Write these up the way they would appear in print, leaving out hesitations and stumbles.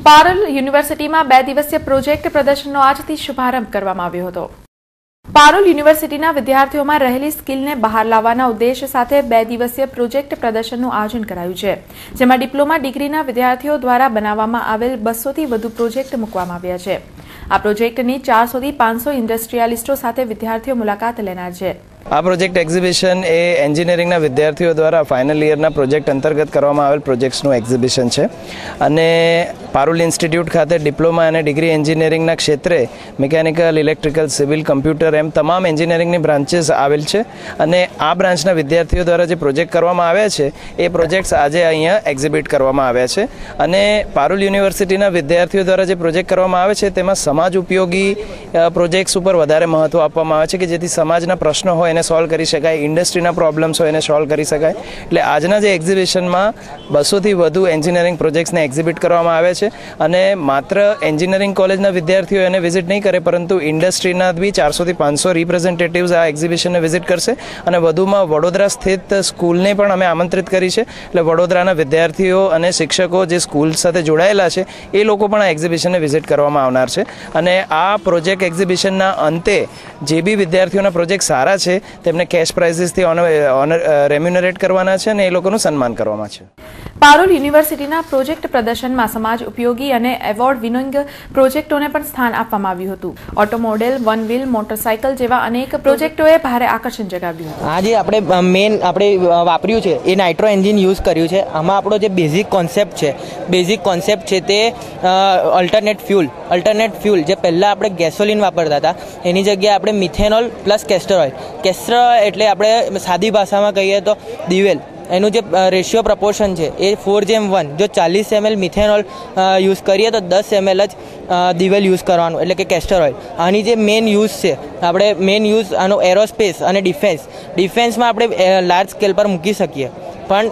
પારુલ યુનિવર્સિટીમાં 2 દિવસીય પ્રોજેક્ટ પ્રદર્શનનો આજથી શુભારંભ કરવામાં આવ્યો હતો। પારુલ યુનિવર્સિટીના વિદ્યાર્થીઓમાં રહેલી સ્કિલને બહાર લાવવાના ઉદ્દેશ સાથે 2 દિવસીય પ્રોજેક્ટ પ્રદર્શનનું આયોજન કરાયું છે, જેમાં ડિપ્લોમા ડિગ્રીના વિદ્યાર્થીઓ દ્વારા બનાવવામાં આવેલ 200 થી વધુ પ્રોજેક્ટ મૂકવામાં આવ્યા છે। આ પ્રોજેક્ટની 400 થી 500 ઇન્ડસ્ટ્રીયાલિસ્ટો સાથે વિદ્યાર્થીઓ મુલાકાત લેનાર છે। આ પ્રોજેક્ટ એક્ઝિબિશન એ એન્જિનિયરિંગના વિદ્યાર્થીઓ દ્વારા ફાઇનલ યરના પ્રોજેક્ટ અંતર્ગત કરવામાં આવેલ પ્રોજેક્ટ્સનું એક્ઝિબિશન છે અને પારુલ ઇન્સ્ટિટ્યૂટ ખાતે ડિપ્લોમા અને ડિગ્રી એન્જિનિયરિંગના ક્ષેત્રે મિકેનિકલ, ઇલેક્ટ્રિકલ, સિવિલ, કમ્પ્યુટર એમ તમામ એન્જિનિયરિંગની બ્રાન્ચીસ આવેલ છે અને આ બ્રાન્ચના વિદ્યાર્થીઓ દ્વારા જે પ્રોજેક્ટ કરવામાં આવ્યા છે એ પ્રોજેક્ટ્સ આજે અહીંયા એક્ઝિબિટ કરવામાં આવ્યા છે અને પારુલ યુનિવર્સિટીના વિદ્યાર્થીઓ દ્વારા જે પ્રોજેક્ટ કરવામાં આવે છે તેમાં સમાજ ઉપયોગી પ્રોજેક્ટ્સ ઉપર વધારે મહત્વ આપવામાં આવે છે કે જેથી સમાજના પ્રશ્નો હોય એને સોલ્વ કરી શકાય, ઇન્ડસ્ટ્રીના પ્રોબ્લેમ્સ હોય એને સોલ્વ કરી શકાય। એટલે આજના જે એક્ઝિબિશનમાં 200 થી વધુ એન્જિનિયરિંગ પ્રોજેક્ટ્સને એક્ઝિબિટ કરવામાં આવે છે અને માત્ર એન્જિનિયરિંગ કોલેજના વિદ્યાર્થીઓ એને વિઝિટ નહીં કરે પરંતુ ઇન્ડસ્ટ્રીના બી 400 થી 500 રિપ્રેઝેન્ટેટિવ્સ આ એક્ઝિબિશનને વિઝિટ કરશે અને વધુમાં વડોદરા સ્થિત સ્કૂલને પણ અમે આમંત્રિત કરી છે। એટલે વડોદરાના વિદ્યાર્થીઓ અને શિક્ષકો જે સ્કૂલ સાથે જોડાયેલા છે એ લોકો પણ આ એક્ઝિબિશનને વિઝિટ કરવામાં આવનાર છે અને આ પ્રોજેક્ટ એક્ઝિબિશનના અંતે જે બી વિદ્યાર્થીઓના પ્રોજેક્ટ સારા છે તેમને કેશ પ્રાઇઝીસથી રેમ્યુનરેટ કરવાના છે અને એ લોકોનું સન્માન કરવામાં છે। પારુલ યુનિવર્સિટીના પ્રોજેક્ટ પ્રદર્શનમાં સમાજ ઉપયોગી અને એવોર્ડ વિનિંગ પ્રોજેક્ટોને પણ સ્થાન આપવામાં આવ્યું હતું। Auto model, one wheel, motorcycle જેવા અનેક પ્રોજેક્ટોએ ભારે આકર્ષણ જગાવ્યું હતું। આજે આપણે વાપર્યું છે એ નાઇટ્રો એન્જિન યુઝ કર્યું છે। આમાં આપણો જે બેઝિક કોન્સેપ્ટ છે તે અલ્ટરનેટ ફ્યુલ જે પહેલાં આપણે ગેસોલિન વાપરતા હતા એની જગ્યાએ આપણે મિથેનોલ પ્લસ કેસ્ટર ઓઇલ, એટલે આપણે સાદી ભાષામાં કહીએ તો દિવેલ, એનું જે રેશિયો પ્રપોર્શન છે એ 4:1। જો 40 ml મિથેનોલ યુઝ કરીએ તો 10 ml જ દિવેલ યુઝ કરવાનું, એટલે કે કેસ્ટર ઓઇલ। આની જે મેઇન યુઝ છે આનો એરોસ્પેસ અને ડિફેન્સમાં આપણે લાર્જ સ્કેલ પર મૂકી શકીએ, પણ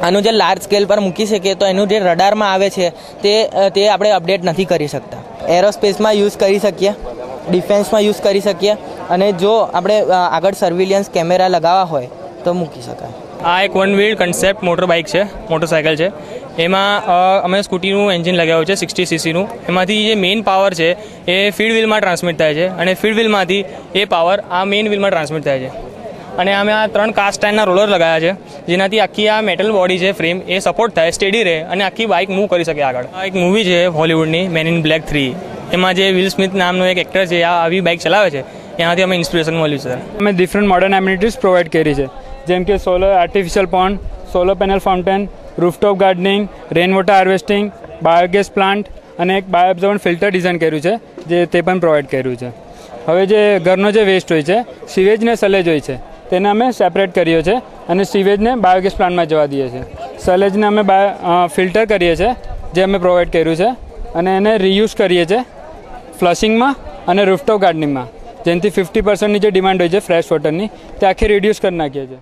આનું જે લાર્જ સ્કેલ પર મૂકી શકીએ તો એનું જે રડારમાં આવે છે તે આપણે અપડેટ નથી કરી શકતા। એરોસ્પેસમાં યુઝ કરી શકીએ, ડિફેન્સમાં યુઝ કરી શકીએ અને જો આપણે આગળ સર્વિલિયન્સ કેમેરા લગાવવા હોય તો મૂકી શકાય। આ એક વન વ્હીલ કન્સેપ્ટ મોટરસાયકલ છે। એમાં અમે સ્કૂટીનું એન્જિન લગાવ્યું છે 60 સીસીનું। એમાંથી જે મેઇન પાવર છે એ ફીડ વ્હીલમાં ટ્રાન્સમિટ થાય છે અને ફીડ વ્હીલમાંથી એ પાવર આ મેઇન વ્હીલમાં ટ્રાન્સમિટ થાય છે અને અમે આ 3 કાસ્ટ આયર્નના રોલર લગાવ્યા છે જેનાથી આખી આ મેટલ બોડી છે ફ્રેમ એ સપોર્ટ થાય, સ્ટેડી રહે અને આખી બાઇક મૂવ કરી શકે આગળ। આ એક મૂવી છે હોલિવૂડની મેન ઇન બ્લેક 3, એમાં જે વિલ સ્મિથ નામનો એક એક્ટર છે આ આવી બાઇક ચલાવે છે, એનાથી અમે ઇન્સ્પિરેશન મળ્યું છે। અમે ડિફરન્ટ મોડર્ન એમ્યુનિટીઝ પ્રોવાઈડ કરી છે, જેમ કે solar artificial pond, solar panel fountain, rooftop gardening, rain water harvesting, biogas plant અને એક બાયોએબ્ઝોર્બન્ટ ફિલ્ટર ડિઝાઇન કર્યું છે તે પણ પ્રોવાઈડ કર્યું છે। હવે જે ઘરનો જે વેસ્ટ હોય છે, સીવેજ ને સલેજ હોય છે, તેને અમે સેપરેટ કરીએ છીએ અને સીવેજને બાયોગેસ પ્લાન્ટમાં જવા દઈએ છીએ। સલેજને અમે ફિલ્ટર કરીએ છીએ જે અમે પ્રોવાઈડ કર્યું છે અને એને રીયુઝ કરીએ છીએ ફ્લશિંગમાં અને રૂફટોપ ગાર્ડનિંગમાં, જેનાથી 50% ની જે ડિમાન્ડ હોય છે ફ્રેશ વોટરની તે આખી રિડ્યુસ કરી નાખીએ છીએ।